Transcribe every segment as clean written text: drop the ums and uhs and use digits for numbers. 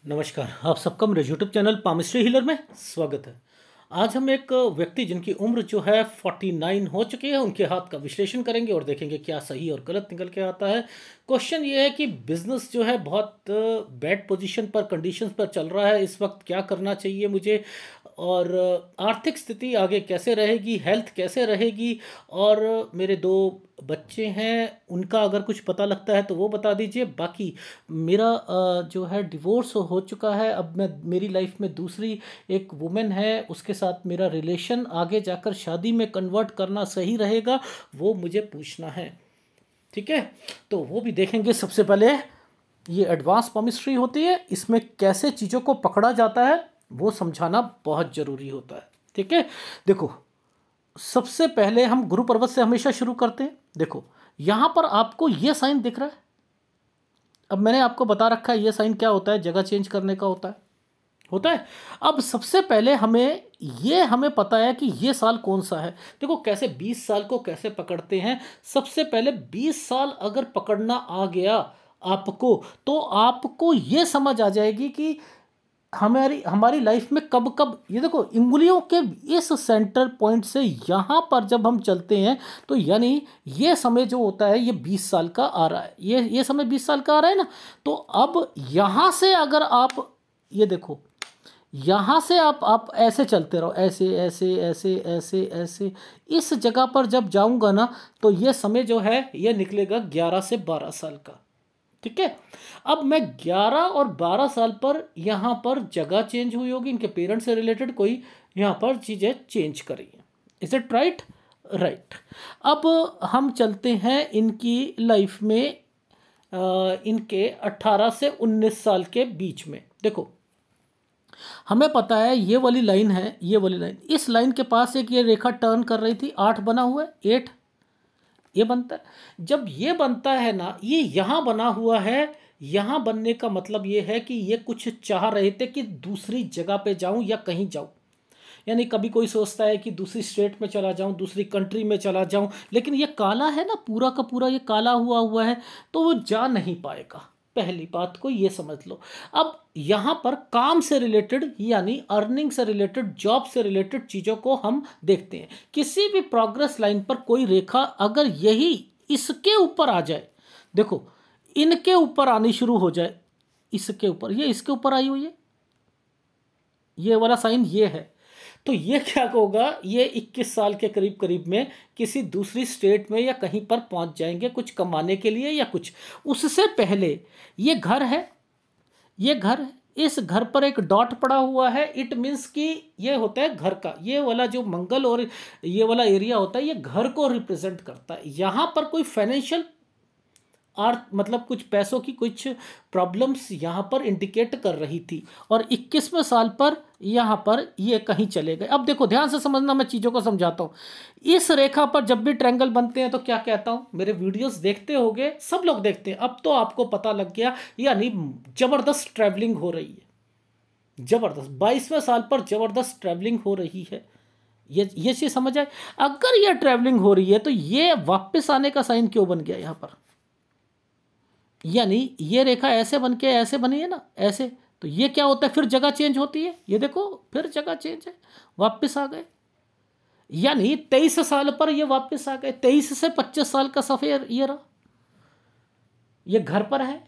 नमस्कार, आप सबका मेरे यूट्यूब चैनल पामिस्ट्री हीलर में स्वागत है। आज हम एक व्यक्ति जिनकी उम्र जो है 49 हो चुकी है, उनके हाथ का विश्लेषण करेंगे और देखेंगे क्या सही और गलत निकल के आता है। क्वेश्चन ये है कि बिजनेस जो है बहुत बैड पोजीशन पर, कंडीशंस पर चल रहा है इस वक्त, क्या करना चाहिए मुझे, और आर्थिक स्थिति आगे कैसे रहेगी, हेल्थ कैसे रहेगी, और मेरे 2 बच्चे हैं उनका अगर कुछ पता लगता है तो वो बता दीजिए। बाकी मेरा जो है डिवोर्स हो चुका है, अब मैं मेरी लाइफ में दूसरी एक वुमेन है, उसके साथ मेरा रिलेशन आगे जाकर शादी में कन्वर्ट करना सही रहेगा, वो मुझे पूछना है। ठीक है, तो वो भी देखेंगे। सबसे पहले ये एडवांस पॉमिस्ट्री होती है, इसमें कैसे चीज़ों को पकड़ा जाता है वो समझाना बहुत ज़रूरी होता है। ठीक है, देखो सबसे पहले हम गुरु पर्वत से हमेशा शुरू करते हैं। देखो यहाँ पर आपको ये साइन दिख रहा है, अब मैंने आपको बता रखा है ये साइन क्या होता है, जगह चेंज करने का होता है। अब सबसे पहले हमें पता है कि ये साल कौन सा है। देखो कैसे 20 साल को कैसे पकड़ते हैं। सबसे पहले 20 साल अगर पकड़ना आ गया आपको, तो आपको ये समझ आ जाएगी कि हमारी हमारी लाइफ में कब कब, ये देखो इंगलियों के इस सेंटर पॉइंट से यहाँ पर जब हम चलते हैं तो यानी ये समय जो होता है ये 20 साल का आ रहा है, ये समय 20 साल का आ रहा है ना। तो अब यहाँ से अगर आप ये देखो, यहाँ से आप ऐसे चलते रहो, ऐसे ऐसे ऐसे ऐसे ऐसे, इस जगह पर जब जाऊँगा ना तो ये समय जो है ये निकलेगा 11 से 12 साल का। ठीक है, अब मैं 11 और 12 साल पर यहाँ पर जगह चेंज हुई होगी, इनके पेरेंट्स से रिलेटेड कोई यहाँ पर चीज़ें चेंज करी हैं। Is it right? राइट। अब हम चलते हैं इनकी लाइफ में, इनके 18 से 19 साल के बीच में। देखो हमें पता है ये वाली लाइन है, ये वाली लाइन, इस लाइन के पास एक ये रेखा टर्न कर रही थी, 8 बना हुआ है, 8 ये बनता है। जब ये बनता है ना, ये यहाँ बना हुआ है, यहाँ बनने का मतलब ये है कि ये कुछ चाह रहे थे कि दूसरी जगह पे जाऊं या कहीं जाऊं। यानी कभी कोई सोचता है कि दूसरी स्टेट में चला जाऊं, दूसरी कंट्री में चला जाऊं, लेकिन ये काला है ना, पूरा का पूरा ये काला हुआ है, तो वो जा नहीं पाएगा। पहली बात को ये समझ लो। अब यहाँ पर काम से रिलेटेड यानी अर्निंग से रिलेटेड, जॉब से रिलेटेड चीज़ों को हम देखते हैं। किसी भी प्रोग्रेस लाइन पर कोई रेखा अगर यही इसके ऊपर आ जाए, देखो इनके ऊपर आनी शुरू हो जाए, इसके ऊपर, ये इसके ऊपर आई हुई है, ये वाला साइन ये है, तो ये क्या होगा, ये 21 साल के करीब करीब में किसी दूसरी स्टेट में या कहीं पर पहुंच जाएंगे कुछ कमाने के लिए या कुछ। उससे पहले ये घर है, ये घर है, इस घर पर एक डॉट पड़ा हुआ है, इट मीन्स कि ये होता है घर का, ये वाला जो मंगल और ये वाला एरिया होता है ये घर को रिप्रेजेंट करता है। यहाँ पर कोई फाइनेंशियल मतलब कुछ पैसों की कुछ प्रॉब्लम्स यहाँ पर इंडिकेट कर रही थी, और 21वें साल पर यहाँ पर ये कहीं चले गए। अब देखो ध्यान से समझना, मैं चीज़ों को समझाता हूँ। इस रेखा पर जब भी ट्रायंगल बनते हैं तो क्या कहता हूँ, मेरे वीडियोस देखते होगे, सब लोग देखते हैं, अब तो आपको पता लग गया, यानी जबरदस्त ट्रैवलिंग हो रही है, जबरदस्त 22वें साल पर जबरदस्त ट्रैवलिंग हो रही है। ये चीज़ समझ आए। अगर ये ट्रैवलिंग हो रही है तो ये वापस आने का साइन क्यों बन गया यहाँ पर, यानी ये रेखा ऐसे बन के ऐसे बनी है ना, ऐसे, तो ये क्या होता है, फिर जगह चेंज होती है, ये देखो फिर जगह चेंज है, वापस आ गए, यानी 23 साल पर ये वापस आ गए। 23 से 25 साल का सफर ये रहा, ये घर पर है।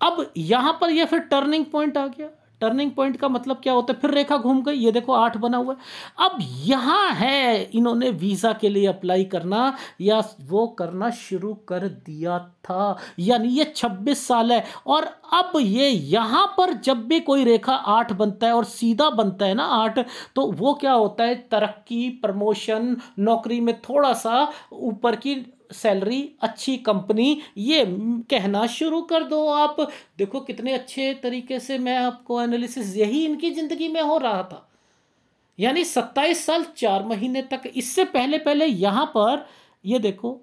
अब यहां पर ये फिर टर्निंग पॉइंट आ गया। टर्निंग पॉइंट का मतलब क्या होता है, फिर रेखा घूम गई, ये देखो 8 बना हुआ है। अब यहां है इन्होंने वीजा के लिए अप्लाई करना या वो करना शुरू कर दिया था, यानी ये 26 साल है। और अब ये यहां पर जब भी कोई रेखा 8 बनता है और सीधा बनता है ना 8, तो वो क्या होता है, तरक्की, प्रमोशन, नौकरी में थोड़ा सा ऊपर की सैलरी, अच्छी कंपनी, ये कहना शुरू कर दो आप। देखो कितने अच्छे तरीके से मैं आपको एनालिसिस, यही इनकी जिंदगी में हो रहा था, यानी 27 साल 4 महीने तक। इससे पहले पहले यहां पर ये देखो,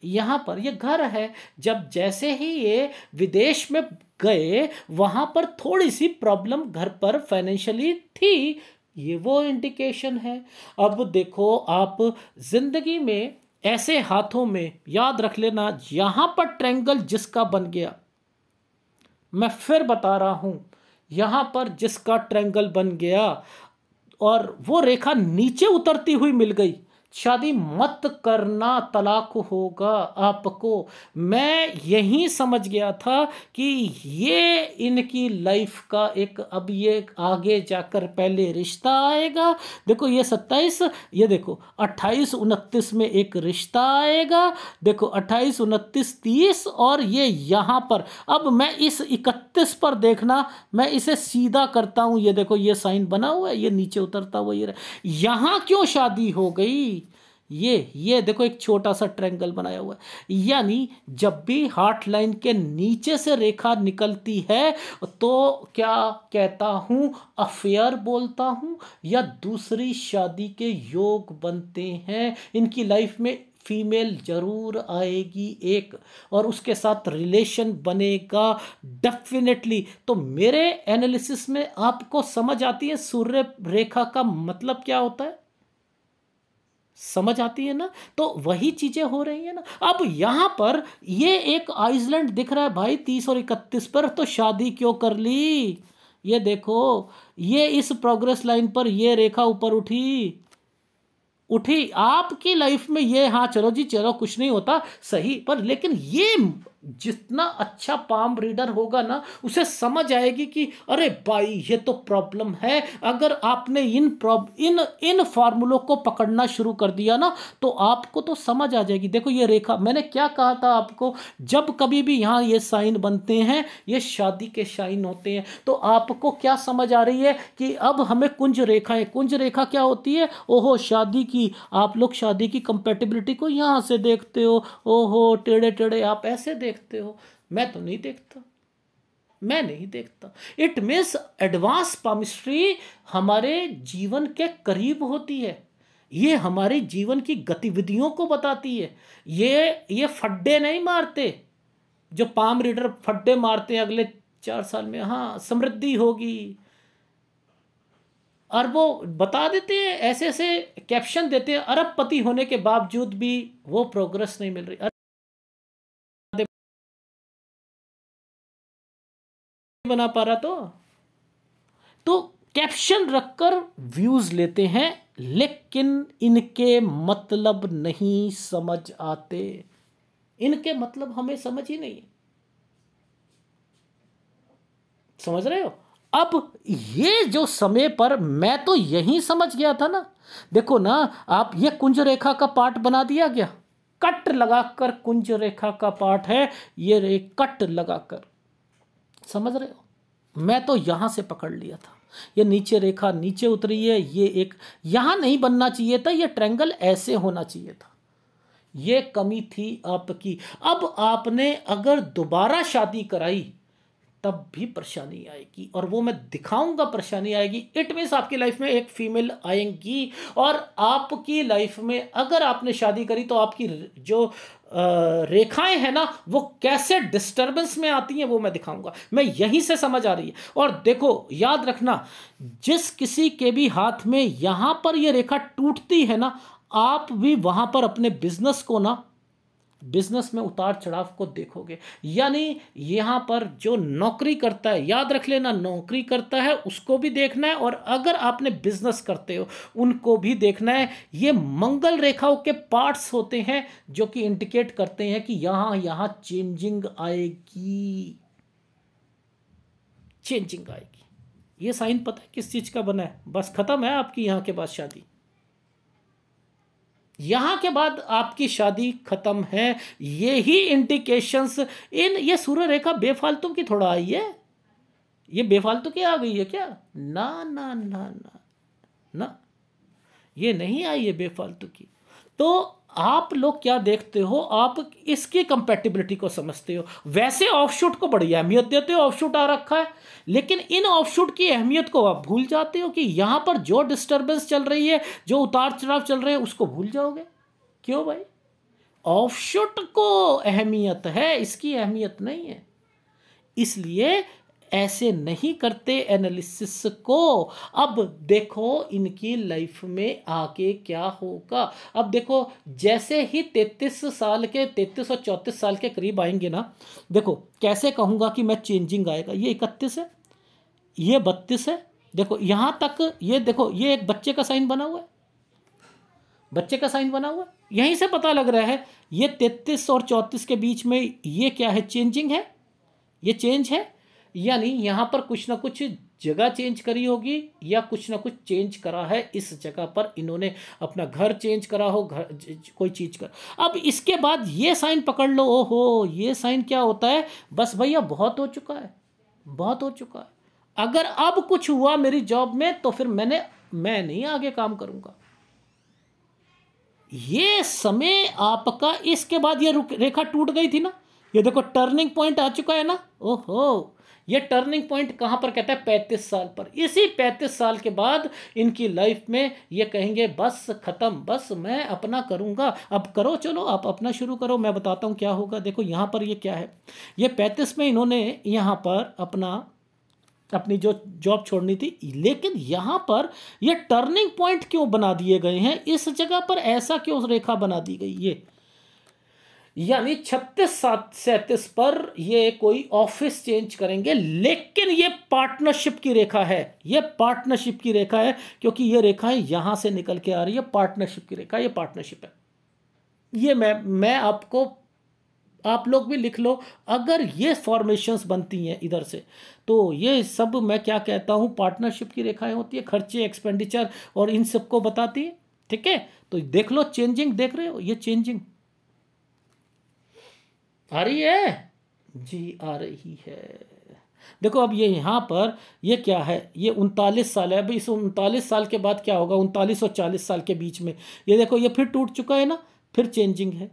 यहां पर ये घर है, जब जैसे ही ये विदेश में गए वहां पर थोड़ी सी प्रॉब्लम घर पर फाइनेंशियली थी, ये वो इंडिकेशन है। अब देखो आप जिंदगी में ऐसे हाथों में याद रख लेना, यहां पर ट्रायंगल जिसका बन गया, मैं फिर बता रहा हूं, यहाँ पर जिसका ट्रायंगल बन गया और वो रेखा नीचे उतरती हुई मिल गई, शादी मत करना, तलाक होगा आपको। मैं यही समझ गया था कि ये इनकी लाइफ का एक, अब ये आगे जाकर पहले रिश्ता आएगा। देखो ये 27, ये देखो 28 29 में एक रिश्ता आएगा। देखो 28 29 30, और ये यहाँ पर, अब मैं इस 31 पर देखना, मैं इसे सीधा करता हूँ। ये देखो ये साइन बना हुआ है, ये नीचे उतरता हुआ ये यहाँ क्यों शादी हो गई? ये देखो एक छोटा सा ट्रायंगल बनाया हुआ है। यानी जब भी हार्ट लाइन के नीचे से रेखा निकलती है तो क्या कहता हूं, अफेयर बोलता हूं, या दूसरी शादी के योग बनते हैं। इनकी लाइफ में फीमेल जरूर आएगी एक, और उसके साथ रिलेशन बनेगा डेफिनेटली। तो मेरे एनालिसिस में आपको समझ आती है सूर्य रेखा का मतलब क्या होता है, समझ आती है ना। तो वही चीजें हो रही है ना। अब यहां पर ये एक आइसलैंड दिख रहा है भाई 30 और 31 पर, तो शादी क्यों कर ली? ये देखो ये इस प्रोग्रेस लाइन पर ये रेखा ऊपर उठी आपकी लाइफ में ये, हाँ चलो जी चलो कुछ नहीं होता सही, पर लेकिन ये जितना अच्छा पाम रीडर होगा ना, उसे समझ आएगी कि अरे भाई ये तो प्रॉब्लम है। अगर आपने इन फार्मूलों को पकड़ना शुरू कर दिया ना, तो आपको तो समझ आ जाएगी। देखो ये रेखा, मैंने क्या कहा था आपको, जब कभी भी यहाँ ये साइन बनते हैं ये शादी के साइन होते हैं। तो आपको क्या समझ आ रही है कि अब हमें कुंज रेखा है। कुंज रेखा क्या होती है? ओहो शादी की, आप लोग शादी की कंपेटिबिलिटी को यहाँ से देखते हो, ओहो टेढ़े टेढ़े आप ऐसे देखते हो, मैं तो नहीं देखता, मैं नहीं देखता। इट मीन्स एडवांस पामिस्ट्री हमारे जीवन के करीब होती है, ये हमारे जीवन की गतिविधियों को बताती है। ये फड्डे नहीं मारते, जो पाम रीडर फड्डे मारते हैं अगले 4 साल में हाँ समृद्धि होगी, और वो बता देते हैं, ऐसे ऐसे कैप्शन देते हैं, अरबपति होने के बावजूद भी वो प्रोग्रेस नहीं मिल रही, बना पा रहा। तो कैप्शन रखकर व्यूज लेते हैं, लेकिन इनके मतलब नहीं समझ आते, इनके मतलब हमें समझ ही नहीं, समझ रहे हो। अब ये जो समय पर मैं तो यही समझ गया था ना, देखो ना आप, ये कुंज रेखा का पार्ट बना दिया गया, कट लगाकर कुंज रेखा का पार्ट है ये कट लगाकर, समझ रहे हो। मैं तो यहां से पकड़ लिया था, ये नीचे रेखा नीचे उतरी है, ये एक यहां नहीं बनना चाहिए था, ये ट्रायंगल ऐसे होना चाहिए था, ये कमी थी आपकी। अब आपने अगर दोबारा शादी कराई तब भी परेशानी आएगी, और वो मैं दिखाऊंगा परेशानी आएगी। इट मीन्स आपकी लाइफ में एक फीमेल आएंगी, और आपकी लाइफ में अगर आपने शादी करी तो आपकी जो रेखाएं हैं ना वो कैसे डिस्टरबेंस में आती हैं वो मैं दिखाऊंगा। मैं यहीं से समझ आ रही है। और देखो याद रखना, जिस किसी के भी हाथ में यहां पर ये रेखा टूटती है ना, आप भी वहां पर अपने बिजनेस को ना, बिजनेस में उतार चढ़ाव को देखोगे। यानी यहां पर जो नौकरी करता है, याद रख लेना, नौकरी करता है उसको भी देखना है, और अगर आपने बिजनेस करते हो उनको भी देखना है। ये मंगल रेखाओं के पार्ट्स होते हैं जो कि इंडिकेट करते हैं कि यहां चेंजिंग आएगी, चेंजिंग आएगी। ये साइन पता है किस चीज का बना है? बस खत्म है आपकी यहां के बाद शादी, यहां के बाद आपकी शादी खत्म है। यही इंडिकेशंस ये सूर्य रेखा बेफालतू की थोड़ा आई है, ये बेफालतू की आ गई है क्या? ना ना ना ना ना, ये नहीं आई है बेफालतू की। तो आप लोग क्या देखते हो, आप इसकी कंपैटिबिलिटी को समझते हो। वैसे ऑफशूट को बड़ी अहमियत देते हो, ऑफशूट आ रखा है, लेकिन इन ऑफशूट की अहमियत को आप भूल जाते हो कि यहां पर जो डिस्टरबेंस चल रही है, जो उतार चढ़ाव चल रहे हैं, उसको भूल जाओगे। क्यों भाई? ऑफशूट को अहमियत है, इसकी अहमियत नहीं है। इसलिए ऐसे नहीं करते एनालिसिस को। अब देखो इनकी लाइफ में आगे क्या होगा। अब देखो जैसे ही 33 साल के, 33 और 34 साल के करीब आएंगे ना, देखो कैसे कहूँगा कि मैं चेंजिंग आएगा। ये 31 है, ये 32 है। देखो यहाँ तक, ये देखो ये एक बच्चे का साइन बना हुआ है, बच्चे का साइन बना हुआ है, यहीं से पता लग रहा है ये 33 और 34 के बीच में ये क्या है, चेंजिंग है, ये चेंज है। यानी यहाँ पर कुछ ना कुछ जगह चेंज करी होगी या कुछ ना कुछ चेंज करा है इस जगह पर, इन्होंने अपना घर चेंज करा हो, घर कोई चीज कर। अब इसके बाद ये साइन पकड़ लो, ओहो ये साइन क्या होता है, बस भैया बहुत हो चुका है, बहुत हो चुका है। अगर अब कुछ हुआ मेरी जॉब में तो फिर मैं नहीं आगे काम करूंगा। ये समय आपका, इसके बाद ये रेखा टूट गई थी ना, ये देखो टर्निंग पॉइंट आ चुका है ना। ओहो, ये टर्निंग पॉइंट कहां पर कहता है, 35 साल पर। इसी 35 साल के बाद इनकी लाइफ में ये कहेंगे बस खत्म, बस मैं अपना करूंगा। अब करो, चलो आप अपना शुरू करो, मैं बताता हूं क्या होगा। देखो यहां पर ये क्या है, ये 35 में इन्होंने यहां पर अपनी जो जॉब छोड़नी थी, लेकिन यहां पर ये टर्निंग पॉइंट क्यों बना दिए गए हैं, इस जगह पर ऐसा क्यों रेखा बना दी गई ये, यानी 36-37 पर ये कोई ऑफिस चेंज करेंगे। लेकिन ये पार्टनरशिप की रेखा है, ये पार्टनरशिप की रेखा है, क्योंकि ये रेखाएं यहां से निकल के आ रही है, पार्टनरशिप की रेखा, ये पार्टनरशिप है। ये मैं आपको, आप लोग भी लिख लो, अगर ये फॉर्मेशंस बनती हैं इधर से तो ये सब मैं क्या कहता हूं, पार्टनरशिप की रेखाएं होती है, खर्चे, एक्सपेंडिचर और इन सबको बताती है। ठीक है, तो देख लो चेंजिंग, देख रहे हो ये चेंजिंग आ रही है जी, आ रही है। देखो अब ये यहाँ पर ये क्या है, ये 39 साल है। अभी इस 39 साल के बाद क्या होगा, 39 और 40 साल के बीच में ये देखो ये फिर टूट चुका है ना, फिर चेंजिंग है,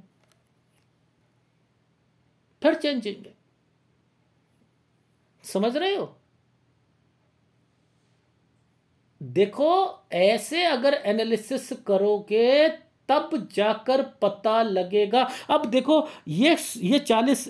फिर चेंजिंग है। समझ रहे हो, देखो ऐसे अगर एनालिसिस करोगे तब जाकर पता लगेगा। अब देखो ये 40,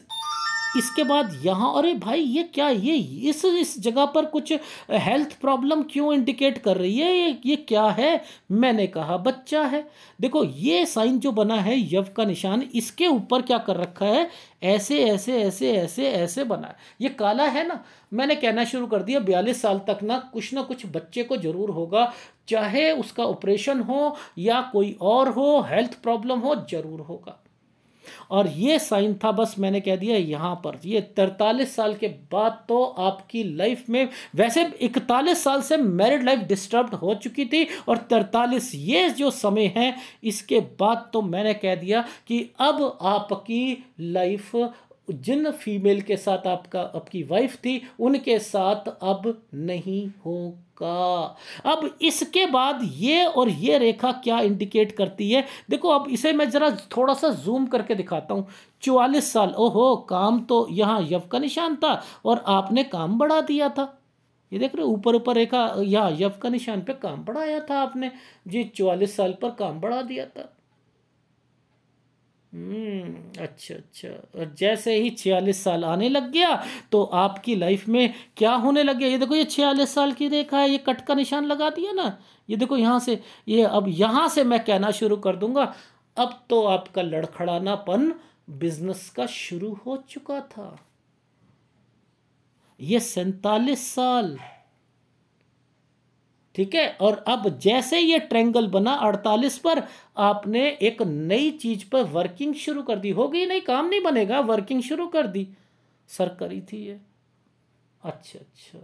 इसके बाद यहाँ, अरे भाई ये क्या, ये इस जगह पर कुछ हेल्थ प्रॉब्लम क्यों इंडिकेट कर रही है, ये क्या है, मैंने कहा बच्चा है। देखो ये साइन जो बना है यव का निशान, इसके ऊपर क्या कर रखा है, ऐसे ऐसे ऐसे ऐसे ऐसे बना है, ये काला है ना। मैंने कहना शुरू कर दिया 42 साल तक ना कुछ बच्चे को जरूर होगा, चाहे उसका ऑपरेशन हो या कोई और हो, हेल्थ प्रॉब्लम हो, जरूर होगा। और ये साइन था, बस मैंने कह दिया यहाँ पर। ये 43 साल के बाद तो आपकी लाइफ में, वैसे 41 साल से मैरिड लाइफ डिस्टर्ब हो चुकी थी, और 43 ये जो समय है इसके बाद तो मैंने कह दिया कि अब आपकी लाइफ जिन फीमेल के साथ आपकी वाइफ थी उनके साथ अब नहीं होगा। अब इसके बाद ये और ये रेखा क्या इंडिकेट करती है, देखो अब इसे मैं जरा थोड़ा सा जूम करके दिखाता हूं। 44 साल, ओहो काम तो यहाँ यव का निशान था और आपने काम बढ़ा दिया था। ये देख रहे हो ऊपर ऊपर रेखा, यहाँ यव का निशान पे काम बढ़ाया था आपने जी, 44 साल पर काम बढ़ा दिया था। अच्छा अच्छा, और जैसे ही 46 साल आने लग गया तो आपकी लाइफ में क्या होने लग गया, ये देखो ये 46 साल की रेखा है, ये कट का निशान लगा दिया ना, ये देखो यहाँ से, ये अब यहाँ से मैं कहना शुरू कर दूंगा, अब तो आपका लड़खड़ानापन बिजनेस का शुरू हो चुका था। ये 47 साल, ठीक है। और अब जैसे ये ट्रायंगल बना 48 पर, आपने एक नई चीज पर वर्किंग शुरू कर दी, होगी नहीं, काम नहीं बनेगा, वर्किंग शुरू कर दी, सर करी थी ये। अच्छा अच्छा,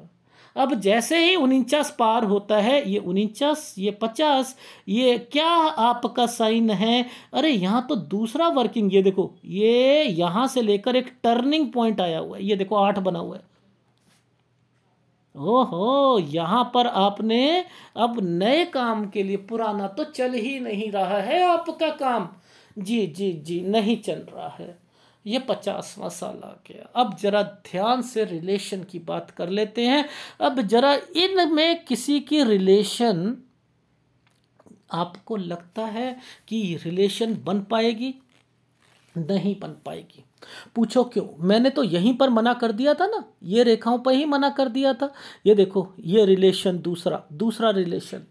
अब जैसे ही 49 पार होता है, ये 49, ये 50, ये क्या आपका साइन है, अरे यहां तो दूसरा वर्किंग, ये देखो ये यहां से लेकर एक टर्निंग पॉइंट आया हुआ है, ये देखो 8 बना हुआ है। ओहो, यहां पर आपने अब नए काम के लिए, पुराना तो चल ही नहीं रहा है आपका काम, जी जी जी नहीं चल रहा है, ये 50वां साल आ गया। अब जरा ध्यान से रिलेशन की बात कर लेते हैं। अब जरा इनमें किसी की रिलेशन आपको लगता है कि रिलेशन बन पाएगी, नहीं बन पाएगी, पूछो क्यों, मैंने तो यहीं पर मना कर दिया था ना, ये रेखाओं पर ही मना कर दिया था। ये देखो ये रिलेशन, दूसरा रिलेशन,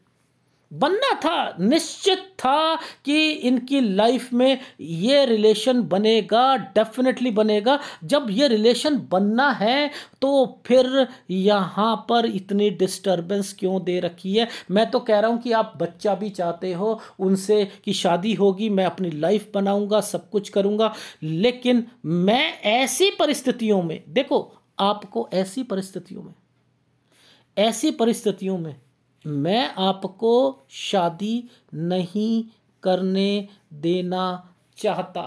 बनना था, निश्चित था कि इनकी लाइफ में ये रिलेशन बनेगा, डेफिनेटली बनेगा। जब ये रिलेशन बनना है तो फिर यहाँ पर इतनी डिस्टरबेंस क्यों दे रखी है? मैं तो कह रहा हूँ कि आप बच्चा भी चाहते हो उनसे कि शादी होगी, मैं अपनी लाइफ बनाऊंगा, सब कुछ करूंगा, लेकिन मैं ऐसी परिस्थितियों में, देखो आपको ऐसी परिस्थितियों में मैं आपको शादी नहीं करने देना चाहता।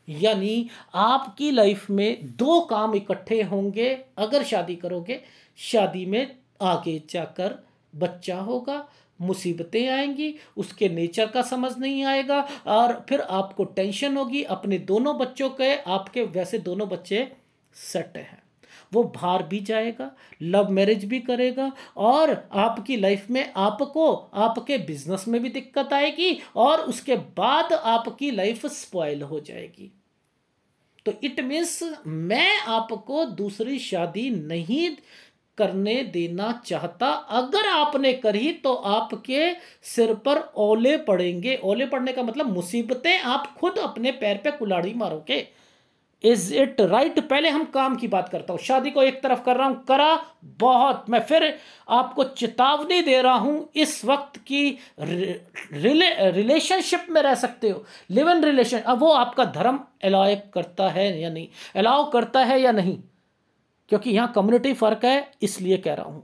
यानी आपकी लाइफ में दो काम इकट्ठे होंगे अगर शादी करोगे। शादी में आगे जाकर बच्चा होगा, मुसीबतें आएंगी, उसके नेचर का समझ नहीं आएगा, और फिर आपको टेंशन होगी अपने दोनों बच्चों के। आपके वैसे दोनों बच्चे सेट हैं, वो बाहर भी जाएगा, लव मैरिज भी करेगा, और आपकी लाइफ में आपको आपके बिजनेस में भी दिक्कत आएगी, और उसके बाद आपकी लाइफ स्पॉइल हो जाएगी। तो इट मीन्स मैं आपको दूसरी शादी नहीं करने देना चाहता। अगर आपने करी तो आपके सिर पर ओले पड़ेंगे। ओले पड़ने का मतलब मुसीबतें, आप खुद अपने पैर पे कुल्हाड़ी मारोगे। Is it right? पहले हम काम की बात करता हूं, शादी को एक तरफ कर रहा हूं, करा बहुत। मैं फिर आपको चेतावनी दे रहा हूं, इस वक्त की रिलेशनशिप में रह सकते हो, लिव इन रिलेशन। अब वो आपका धर्म अलाउ करता है या नहीं, अलाउ करता है या नहीं, क्योंकि यहां कम्युनिटी फर्क है, इसलिए कह रहा हूं।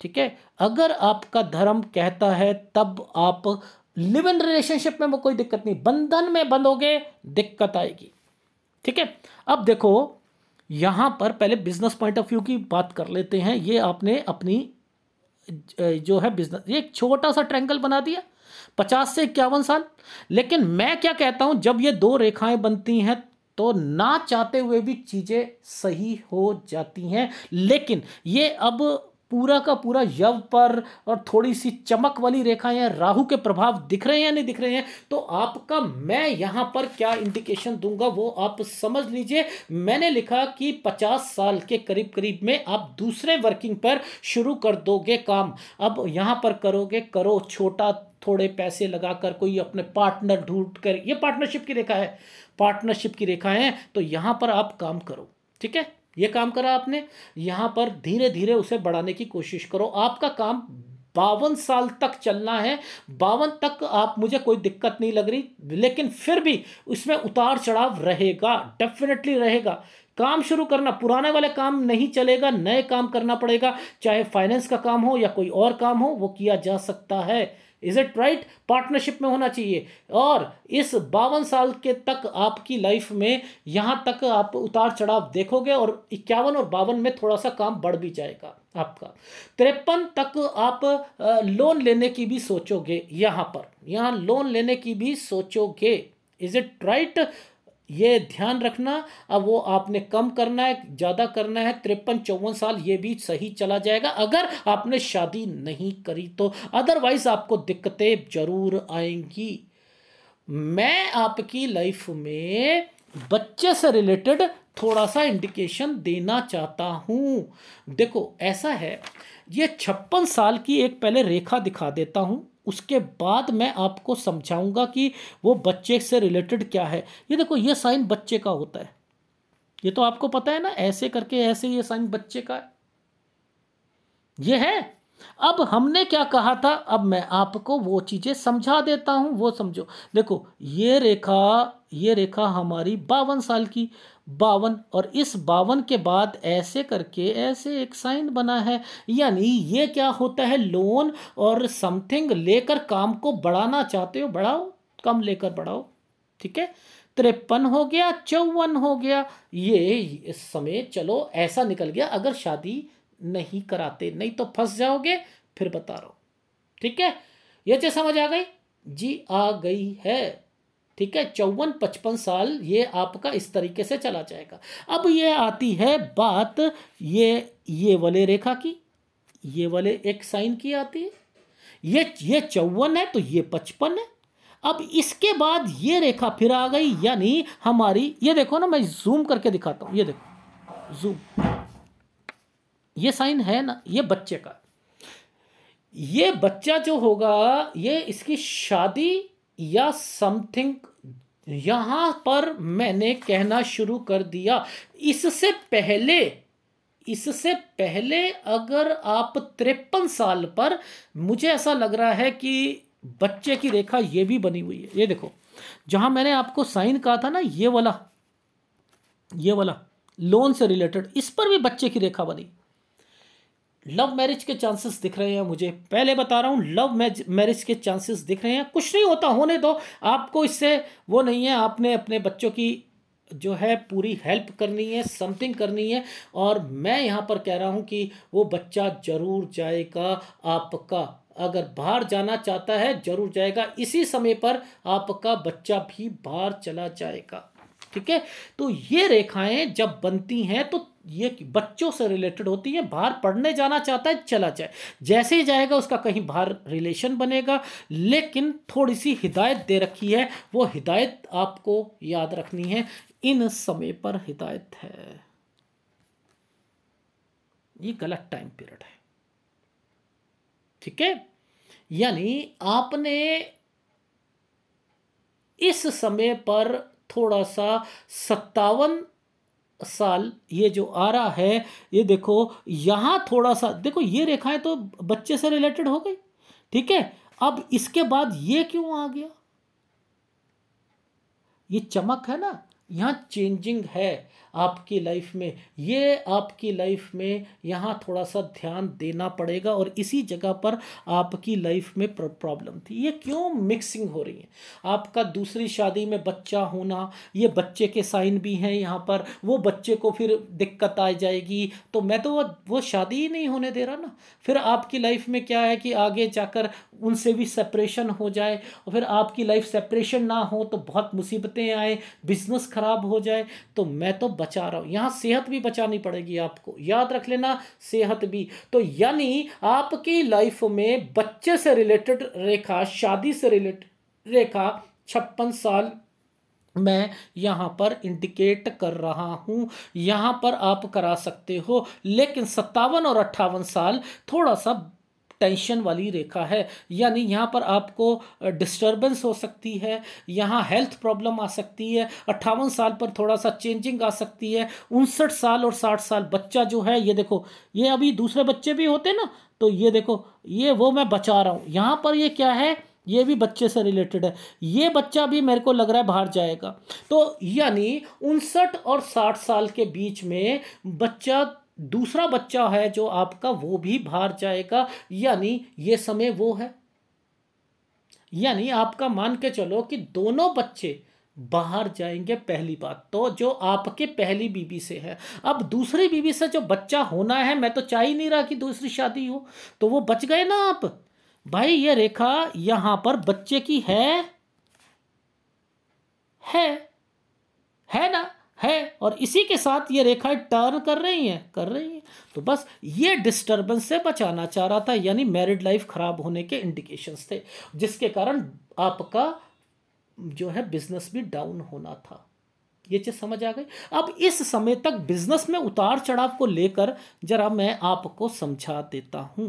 ठीक है, अगर आपका धर्म कहता है तब आप लिव इन रिलेशनशिप में, वो कोई दिक्कत नहीं। बंधन में बंधोगे दिक्कत आएगी। ठीक है, अब देखो यहां पर पहले बिजनेस पॉइंट ऑफ व्यू की बात कर लेते हैं। ये आपने अपनी जो है बिजनेस, ये एक छोटा सा ट्रायंगल बना दिया, 50 से 51 साल। लेकिन मैं क्या कहता हूं, जब ये दो रेखाएं बनती हैं तो ना चाहते हुए भी चीजें सही हो जाती हैं। लेकिन ये अब पूरा का पूरा यव पर और थोड़ी सी चमक वाली रेखाएं, राहु के प्रभाव दिख रहे हैं या नहीं दिख रहे हैं, तो आपका मैं यहां पर क्या इंडिकेशन दूंगा वो आप समझ लीजिए। मैंने लिखा कि 50 साल के करीब करीब में आप दूसरे वर्किंग पर शुरू कर दोगे काम। अब यहां पर करोगे, करो छोटा, थोड़े पैसे लगाकर, कोई अपने पार्टनर ढूंढ कर। ये पार्टनरशिप की रेखा है, पार्टनरशिप की रेखा है, तो यहां पर आप काम करो। ठीक है, ये काम करा आपने, यहां पर धीरे धीरे उसे बढ़ाने की कोशिश करो। आपका काम 52 साल तक चलना है। 52 तक आप, मुझे कोई दिक्कत नहीं लग रही, लेकिन फिर भी उसमें उतार चढ़ाव रहेगा, डेफिनेटली रहेगा। काम शुरू करना, पुराने वाले काम नहीं चलेगा, नए काम करना पड़ेगा। चाहे फाइनेंस का काम हो या कोई और काम हो, वो किया जा सकता है। Is it right? पार्टनरशिप में होना चाहिए। और इस 52 साल के तक आपकी लाइफ में यहां तक आप उतार चढ़ाव देखोगे, और 51 और 52 में थोड़ा सा काम बढ़ भी जाएगा आपका। 53 तक आप लोन लेने की भी सोचोगे, यहां लोन लेने की भी सोचोगे। Is it right? ये ध्यान रखना। अब वो आपने कम करना है, ज़्यादा करना है, 53-54 साल ये भी सही चला जाएगा अगर आपने शादी नहीं करी तो। अदरवाइज आपको दिक्कतें जरूर आएंगी। मैं आपकी लाइफ में बच्चे से रिलेटेड थोड़ा सा इंडिकेशन देना चाहता हूं। देखो ऐसा है, ये 56 साल की एक पहले रेखा दिखा देता हूं, उसके बाद मैं आपको समझाऊंगा कि वो बच्चे से रिलेटेड क्या है। ये देखो, ये साइन बच्चे का होता है, ये तो आपको पता है ना, ऐसे करके ऐसे ये साइन बच्चे का है, ये है। अब हमने क्या कहा था, अब मैं आपको वो चीजें समझा देता हूं, वो समझो। देखो ये रेखा हमारी 52 साल की, 52, और इस 52 के बाद ऐसे करके ऐसे एक साइन बना है। यानी ये क्या होता है, लोन और समथिंग लेकर काम को बढ़ाना चाहते हो, बढ़ाओ, कम लेकर बढ़ाओ। ठीक है, 53 हो गया, 54 हो गया, ये इस समय चलो ऐसा निकल गया। अगर शादी नहीं कराते, नहीं तो फंस जाओगे, फिर बता रहा हूं। ठीक है, ये चीज समझ आ गई जी? आ गई है। ठीक है, 54-55 साल ये आपका इस तरीके से चला जाएगा। अब ये आती है बात ये वाले रेखा की, ये वाले एक साइन की आती है। ये 54 है तो ये 55 है। अब इसके बाद ये रेखा फिर आ गई, यानी हमारी, ये देखो ना, मैं जूम करके दिखाता हूं, ये देखो जूम, ये साइन है ना, ये बच्चे का। ये बच्चा जो होगा, ये इसकी शादी या समथिंग, यहां पर मैंने कहना शुरू कर दिया। इससे पहले, इससे पहले अगर आप 53 साल पर, मुझे ऐसा लग रहा है कि बच्चे की रेखा ये भी बनी हुई है। ये देखो, जहां मैंने आपको साइन कहा था ना, ये वाला लोन से रिलेटेड, इस पर भी बच्चे की रेखा बनी। लव मैरिज के चांसेस दिख रहे हैं मुझे, पहले बता रहा हूं, लव मैरिज के चांसेस दिख रहे हैं। कुछ नहीं होता, होने दो, आपको इससे वो नहीं है। आपने अपने बच्चों की जो है पूरी हेल्प करनी है, समथिंग करनी है। और मैं यहाँ पर कह रहा हूँ कि वो बच्चा जरूर जाएगा आपका, अगर बाहर जाना चाहता है जरूर जाएगा। इसी समय पर आपका बच्चा भी बाहर चला जाएगा। ठीक है, तो ये रेखाएं जब बनती हैं तो ये बच्चों से रिलेटेड होती है। बाहर पढ़ने जाना चाहता है, चला जाए, जैसे ही जाएगा उसका कहीं बाहर रिलेशन बनेगा। लेकिन थोड़ी सी हिदायत दे रखी है, वो हिदायत आपको याद रखनी है। इन समय पर हिदायत है, ये गलत टाइम पीरियड है। ठीक है, यानी आपने इस समय पर थोड़ा सा 57 साल ये जो आ रहा है, ये देखो यहां थोड़ा सा देखो, ये रेखाएं तो बच्चे से रिलेटेड हो गई। ठीक है, अब इसके बाद ये क्यों आ गया? ये चमक है ना, यहाँ चेंजिंग है आपकी लाइफ में। ये आपकी लाइफ में यहाँ थोड़ा सा ध्यान देना पड़ेगा, और इसी जगह पर आपकी लाइफ में प्रॉब्लम थी। ये क्यों मिक्सिंग हो रही है? आपका दूसरी शादी में बच्चा होना, ये बच्चे के साइन भी हैं यहाँ पर। वो बच्चे को फिर दिक्कत आ जाएगी, तो मैं तो वो शादी ही नहीं होने दे रहा ना। फिर आपकी लाइफ में क्या है कि आगे जाकर उनसे भी सेपरेशन हो जाए, और फिर आपकी लाइफ सेपरेशन ना हो तो बहुत मुसीबतें आए, बिजनेस खराब हो जाए। तो मैं तो बचा रहा हूं, यहां सेहत भी बचानी पड़ेगी आपको, याद रख लेना, सेहत भी। तो यानी आपकी लाइफ में बच्चे से रिलेटेड रेखा, शादी से रिलेटेड रेखा 56 साल मैं यहां पर इंडिकेट कर रहा हूं। यहां पर आप करा सकते हो, लेकिन 57 और 58 साल थोड़ा सा टेंशन वाली रेखा है। यानी यहाँ पर आपको डिस्टरबेंस हो सकती है, यहाँ हेल्थ प्रॉब्लम आ सकती है। 58 साल पर थोड़ा सा चेंजिंग आ सकती है। 59 साल और 60 साल बच्चा जो है, ये देखो, ये अभी दूसरे बच्चे भी होते ना, तो ये देखो, ये वो मैं बचा रहा हूँ। यहाँ पर ये क्या है, ये भी बच्चे से रिलेटेड है। ये बच्चा भी मेरे को लग रहा है बाहर जाएगा। तो यानी 59 और 60 साल के बीच में बच्चा, दूसरा बच्चा है जो आपका, वो भी बाहर जाएगा। यानी ये समय वो है, यानी आपका मान के चलो कि दोनों बच्चे बाहर जाएंगे। पहली बात तो जो आपके पहली बीवी से है। अब दूसरी बीवी से जो बच्चा होना है, मैं तो चाह ही नहीं रहा कि दूसरी शादी हो, तो वो बच गए ना आप भाई। ये रेखा यहां पर बच्चे की है है ना, है। और इसी के साथ ये रेखाएं टर्न कर रही हैं। तो बस ये डिस्टरबेंस से बचाना चाह रहा था, यानी मैरिड लाइफ खराब होने के इंडिकेशंस थे, जिसके कारण आपका जो है बिजनेस भी डाउन होना था। ये चीज समझ आ गई? अब इस समय तक बिजनेस में उतार चढ़ाव को लेकर जरा मैं आपको समझा देता हूं।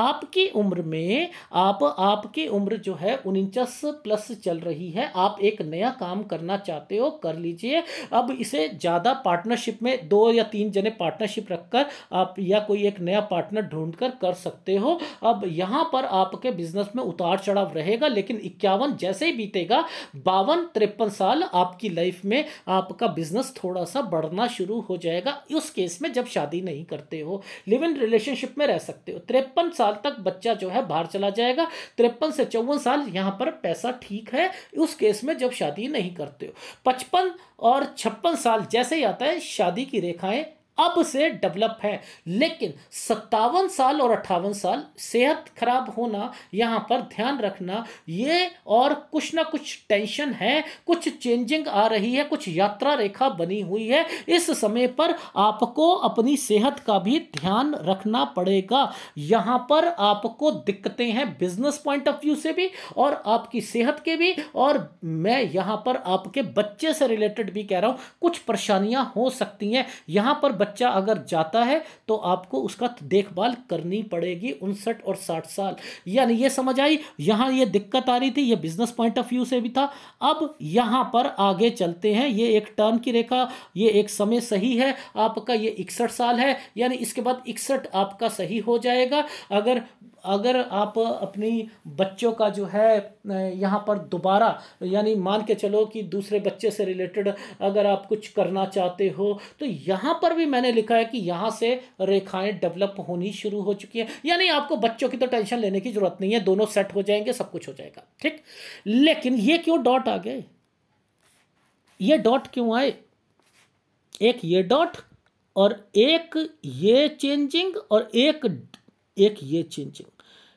आपकी उम्र में, आपकी उम्र जो है 49 प्लस चल रही है। आप एक नया काम करना चाहते हो, कर लीजिए। अब इसे ज्यादा पार्टनरशिप में 2 या 3 जने पार्टनरशिप रखकर आप, या कोई एक नया पार्टनर ढूंढकर कर सकते हो। अब यहां पर आपके बिजनेस में उतार चढ़ाव रहेगा, लेकिन 51 जैसे ही बीतेगा, 52-53 साल आपकी लाइफ में आपका बिजनेस थोड़ा सा बढ़ना शुरू हो जाएगा। उस केस में जब शादी नहीं करते हो, लिव इन रिलेशनशिप में रह सकते हो। 53 साल तक बच्चा जो है बाहर चला जाएगा। 53 से 54 साल यहां पर पैसा ठीक है, उस केस में जब शादी नहीं करते हो। 55 और 56 साल जैसे ही आता है, शादी की रेखाएं अब से डेवलप है। लेकिन 57 साल और 58 साल सेहत खराब होना, यहां पर ध्यान रखना ये, और कुछ ना कुछ टेंशन है, कुछ चेंजिंग आ रही है, कुछ यात्रा रेखा बनी हुई है। इस समय पर आपको अपनी सेहत का भी ध्यान रखना पड़ेगा। यहां पर आपको दिक्कतें हैं बिजनेस पॉइंट ऑफ व्यू से भी, और आपकी सेहत के भी। और मैं यहां पर आपके बच्चे से रिलेटेड भी कह रहा हूं, कुछ परेशानियां हो सकती हैं। यहां पर बच्चा अगर जाता है तो आपको उसका देखभाल करनी पड़ेगी 59 और 60 साल। यानी ये समझ आई, यहां ये दिक्कत आ रही थी, ये बिजनेस पॉइंट ऑफ व्यू से भी था। अब यहां पर आगे चलते हैं, ये एक टर्न की रेखा, ये एक समय सही है आपका, ये 61 साल है, यानी इसके बाद 61 आपका सही हो जाएगा। अगर अगर आप अपनी बच्चों का जो है यहाँ पर दोबारा, यानी मान के चलो कि दूसरे बच्चे से रिलेटेड अगर आप कुछ करना चाहते हो, तो यहाँ पर भी मैंने लिखा है कि यहाँ से रेखाएं डेवलप होनी शुरू हो चुकी है। यानी आपको बच्चों की तो टेंशन लेने की जरूरत नहीं है, दोनों सेट हो जाएंगे, सब कुछ हो जाएगा, ठीक। लेकिन ये क्यों डॉट आ गए, ये डॉट क्यों आए, एक ये डॉट और एक ये चेंजिंग और एक ये चेंजिंग।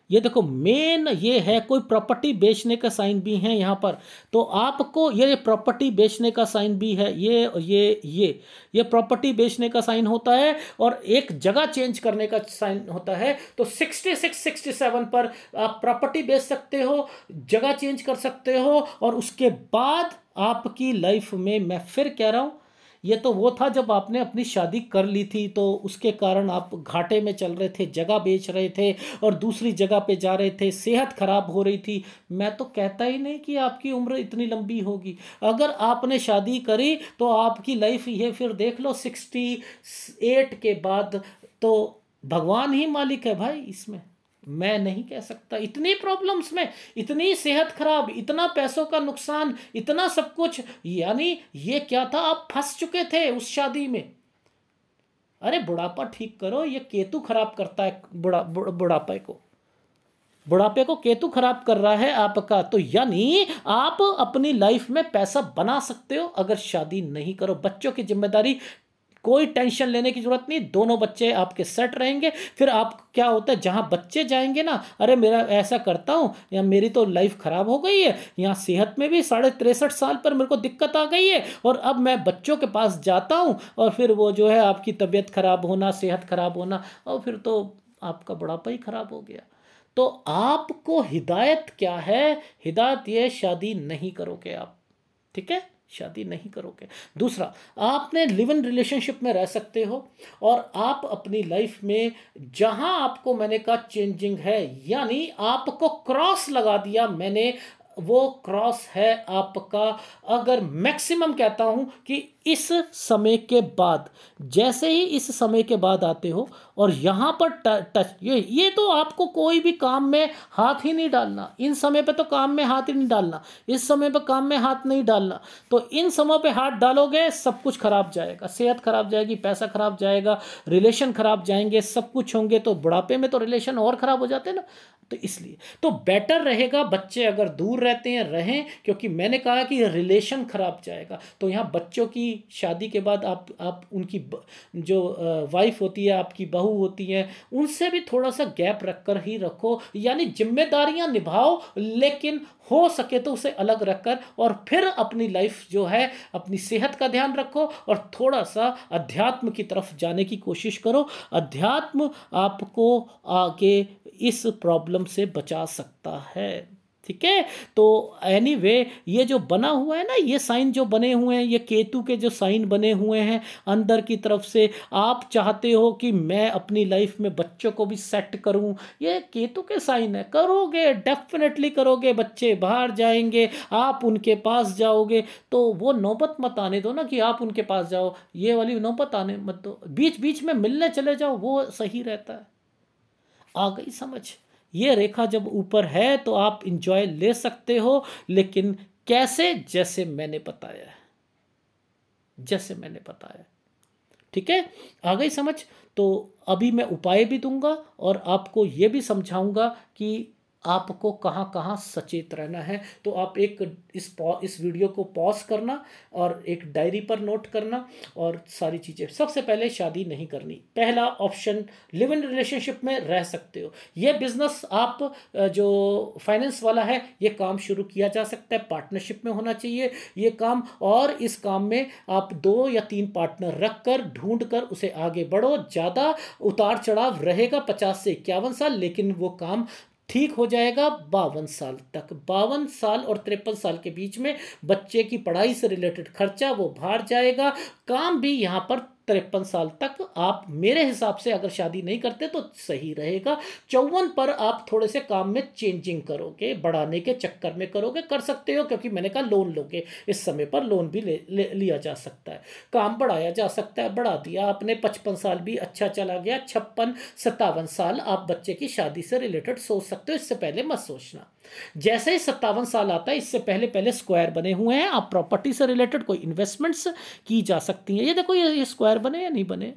ये देखो मेन ये है, कोई प्रॉपर्टी बेचने का साइन भी है यहाँ पर, तो आपको ये प्रॉपर्टी बेचने का साइन भी है, ये प्रॉपर्टी बेचने का साइन होता है और एक जगह चेंज करने का साइन होता है। तो 66 67 पर आप प्रॉपर्टी बेच सकते हो, जगह चेंज कर सकते हो, और उसके बाद आपकी लाइफ में, मैं फिर कह रहा हूँ, ये तो वो था जब आपने अपनी शादी कर ली थी तो उसके कारण आप घाटे में चल रहे थे, जगह बेच रहे थे और दूसरी जगह पे जा रहे थे, सेहत खराब हो रही थी। मैं तो कहता ही नहीं कि आपकी उम्र इतनी लंबी होगी। अगर आपने शादी करी तो आपकी लाइफ ये फिर देख लो 68 के बाद, तो भगवान ही मालिक है भाई इसमें, मैं नहीं कह सकता। इतनी प्रॉब्लम्स में, इतनी सेहत खराब, इतना पैसों का नुकसान, इतना सब कुछ, यानी ये क्या था, आप फंस चुके थे उस शादी में। अरे बुढ़ापा ठीक करो, ये केतु खराब करता है बुढ़ापे को केतु खराब कर रहा है आपका। तो यानी आप अपनी लाइफ में पैसा बना सकते हो अगर शादी नहीं करो। बच्चों की जिम्मेदारी, कोई टेंशन लेने की जरूरत नहीं, दोनों बच्चे आपके सेट रहेंगे। फिर आप क्या होता है, जहां बच्चे जाएंगे ना, अरे मेरा ऐसा करता हूं, या मेरी तो लाइफ खराब हो गई है, यहाँ सेहत में भी 63.5 साल पर मेरे को दिक्कत आ गई है, और अब मैं बच्चों के पास जाता हूं, और फिर वो जो है आपकी तबीयत खराब होना, सेहत खराब होना, और फिर तो आपका बुढ़ापा ही खराब हो गया। तो आपको हिदायत क्या है, हिदायत ये, शादी नहीं करोगे आप, ठीक है, शादी नहीं करोगे। दूसरा, आपने लिव इन रिलेशनशिप में रह सकते हो, और आप अपनी लाइफ में जहां आपको, मैंने कहा चेंजिंग है, यानी आपको क्रॉस लगा दिया मैंने, वो क्रॉस है आपका, अगर मैक्सिमम कहता हूं कि इस समय के बाद, जैसे ही इस समय के बाद आते हो और यहां पर टच, ये तो आपको कोई भी काम में हाथ ही नहीं डालना, इन समय पे तो काम में हाथ ही नहीं डालना, इस समय पे काम में हाथ नहीं डालना। तो इन समय पे हाथ डालोगे सब कुछ खराब जाएगा, सेहत खराब जाएगी, पैसा खराब जाएगा, रिलेशन खराब जाएंगे, सब कुछ होंगे। तो बुढ़ापे में तो रिलेशन और खराब हो जाते हैं ना, तो इसलिए तो बेटर रहेगा बच्चे अगर दूर रहते हैं रहें, क्योंकि मैंने कहा कि रिलेशन खराब जाएगा। तो यहाँ बच्चों की शादी के बाद आप उनकी जो वाइफ होती है, आपकी बहू होती है, उनसे भी थोड़ा सा गैप रखकर ही रखो, यानी जिम्मेदारियां निभाओ, लेकिन हो सके तो उसे अलग रखकर, और फिर अपनी लाइफ जो है, अपनी सेहत का ध्यान रखो और थोड़ा सा अध्यात्म की तरफ जाने की कोशिश करो। अध्यात्म आपको आगे इस प्रॉब्लम से बचा सकता है, ठीक है। तो एनीवे ये जो बना हुआ है ना, ये साइन जो बने हुए हैं, ये केतु के जो साइन बने हुए हैं अंदर की तरफ से, आप चाहते हो कि मैं अपनी लाइफ में बच्चों को भी सेट करूं, ये केतु के साइन है। करोगे, डेफिनेटली करोगे, बच्चे बाहर जाएंगे, आप उनके पास जाओगे, तो वो नौबत मत आने दो ना कि आप उनके पास जाओ, ये वाली नौबत आने मत दो, बीच बीच में मिलने चले जाओ, वो सही रहता है। आ गई समझ। ये रेखा जब ऊपर है तो आप इंजॉय ले सकते हो, लेकिन कैसे, जैसे मैंने बताया है, जैसे मैंने बताया, ठीक है। आ गई समझ। तो अभी मैं उपाय भी दूंगा और आपको ये भी समझाऊंगा कि आपको कहाँ कहाँ सचेत रहना है। तो आप एक इस वीडियो को पॉज करना और एक डायरी पर नोट करना और सारी चीज़ें। सबसे पहले शादी नहीं करनी, पहला ऑप्शन लिव इन रिलेशनशिप में रह सकते हो। ये बिजनेस आप जो फाइनेंस वाला है, ये काम शुरू किया जा सकता है, पार्टनरशिप में होना चाहिए ये काम, और इस काम में आप 2 या 3 पार्टनर रख कर ढूंढ कर उसे आगे बढ़ो। ज़्यादा उतार चढ़ाव रहेगा 50 से 51 साल, लेकिन वो काम ठीक हो जाएगा 52 साल तक। 52 साल और 53 साल के बीच में बच्चे की पढ़ाई से रिलेटेड खर्चा वो बाहर जाएगा, काम भी यहाँ पर 53 साल तक आप मेरे हिसाब से अगर शादी नहीं करते तो सही रहेगा। 54 पर आप थोड़े से काम में चेंजिंग करोगे, बढ़ाने के चक्कर में करोगे, कर सकते हो, क्योंकि मैंने कहा लोन लोगे, इस समय पर लोन भी लिया जा सकता है, काम बढ़ाया जा सकता है, बढ़ा दिया आपने। 55 साल भी अच्छा चला गया। 56 57 साल आप बच्चे की शादी से रिलेटेड सोच सकते हो, इससे पहले मत सोचना। जैसे ही 57 साल आता है, इससे पहले पहले स्क्वायर बने हुए हैं, आप प्रॉपर्टी से रिलेटेड कोई इन्वेस्टमेंट्स की जा सकती हैं। ये देखो, ये स्क्वायर बने या नहीं बने,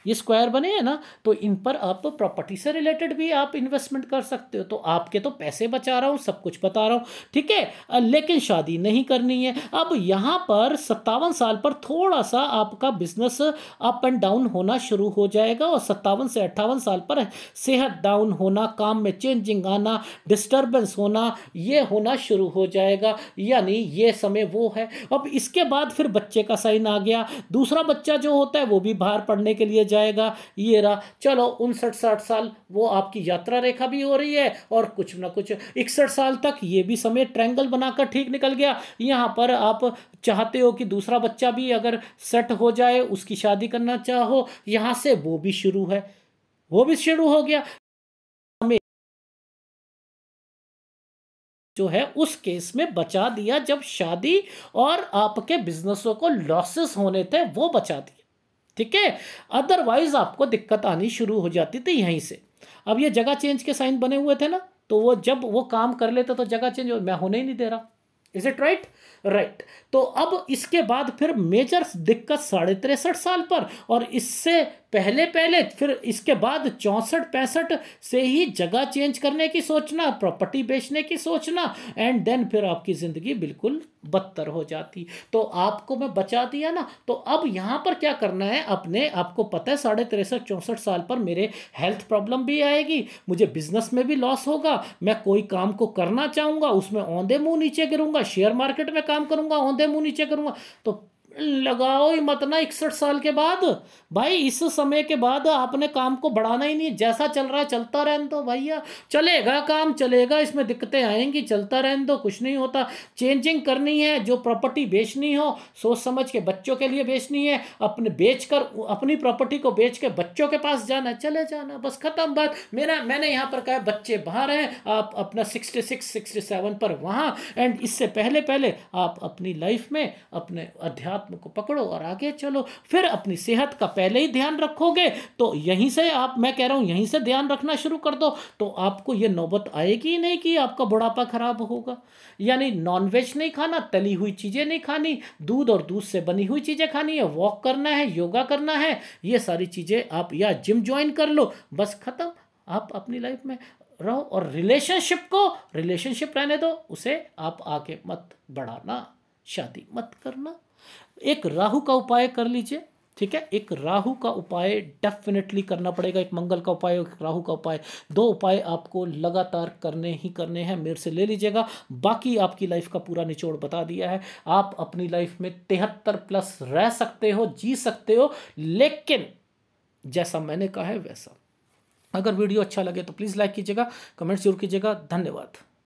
ये स्क्वायर बने हैं ना, तो इन पर आप प्रॉपर्टी से रिलेटेड भी आप इन्वेस्टमेंट कर सकते हो। तो आपके तो पैसे बचा रहा हूँ, सब कुछ बता रहा हूँ, ठीक है, लेकिन शादी नहीं करनी है। अब यहाँ पर 57 साल पर थोड़ा सा आपका बिजनेस अप एंड डाउन होना शुरू हो जाएगा, और 57 से 58 साल पर सेहत डाउन होना, काम में चेंजिंग आना, डिस्टर्बेंस होना, ये होना शुरू हो जाएगा, यानी ये समय वो है। अब इसके बाद फिर बच्चे का साइन आ गया, दूसरा बच्चा जो होता है वो भी बाहर पढ़ने के लिए जाएगा, ये रहा। चलो 59-60 साल वो आपकी यात्रा रेखा भी हो रही है, और कुछ ना कुछ 61 साल तक ये भी समय ट्रायंगल बनाकर ठीक निकल गया। यहाँ पर आप चाहते हो कि दूसरा बच्चा भी अगर सेट हो जाए, उसकी शादी करना चाहो, यहाँ से वो भी शुरू है, वो भी शुरू हो गया। जो है उस केस में बचा दिया जब शादी और आपके बिजनेसों को लॉसेस होने थे, वो बचा दिया, ठीक है। अदरवाइज आपको दिक्कत आनी शुरू हो जाती थी यहीं से। अब ये जगह चेंज के साइन बने हुए थे ना, तो वो जब वो काम कर लेते तो जगह चेंज, मैं होने ही नहीं दे रहा। Is it right? राइट। तो अब इसके बाद फिर मेजर दिक्कत 63.5 साल पर, और इससे पहले पहले फिर इसके बाद 64-65 से ही जगह चेंज करने की सोचना, प्रॉपर्टी बेचने की सोचना, एंड देन फिर आपकी ज़िंदगी बिल्कुल बदतर हो जाती। तो आपको मैं बचा दिया ना। तो अब यहाँ पर क्या करना है, अपने आपको पता है 63-64 साल पर मेरे हेल्थ प्रॉब्लम भी आएगी, मुझे बिजनेस में भी लॉस होगा, मैं कोई काम को करना चाहूँगा उसमें औंधे मुंह नीचे गिरूंगा, शेयर मार्केट में काम करूंगा औंधे मुंह नीचे करूंगा। तो लगाओ ही मत ना 61 साल के बाद। भाई इस समय के बाद आपने काम को बढ़ाना ही नहीं, जैसा चल रहा है चलता रहने दो भैया, चलेगा काम चलेगा, इसमें दिक्कतें आएंगी, चलता रहने दो, कुछ नहीं होता। चेंजिंग करनी है, जो प्रॉपर्टी बेचनी हो सोच समझ के, बच्चों के लिए बेचनी है, अपने बेच कर अपनी प्रॉपर्टी को बेच के बच्चों के पास जाना, चले जाना, बस खत्म बात। मैंने यहाँ पर कहा बच्चे बाहर हैं, आप अपना 66-67 पर वहाँ, एंड इससे पहले पहले आप अपनी लाइफ में अपने अध्यात्म को पकड़ो और आगे चलो। फिर अपनी सेहत का पहले ही ध्यान रखोगे तो यहीं से आप, मैं कह रहा हूं यहीं से ध्यान रखना शुरू कर दो, तो आपको ये नौबत आएगी ही नहीं कि आपका बुढ़ापा खराब होगा। यानी नॉनवेज नहीं खाना, तली हुई चीजें नहीं खानी, दूध और दूध से बनी हुई चीजें खानी है, वॉक करना है, योगा करना है, ये सारी चीजें आप, या जिम ज्वाइन कर लो, बस खत्म, आप अपनी लाइफ में रहो। और रिलेशनशिप रहने दो, उसे आप आगे मत बढ़ाना, शादी मत करना। एक राहु का उपाय कर लीजिए, ठीक है, एक राहु का उपाय डेफिनेटली करना पड़ेगा, एक मंगल का उपाय, एक राहु का उपाय, दो उपाय आपको लगातार करने ही करने हैं, मेरे से ले लीजिएगा। बाकी आपकी लाइफ का पूरा निचोड़ बता दिया है। आप अपनी लाइफ में 73+ रह सकते हो, जी सकते हो, लेकिन जैसा मैंने कहा है वैसा। अगर वीडियो अच्छा लगे तो प्लीज़ लाइक कीजिएगा, कमेंट जरूर कीजिएगा। धन्यवाद।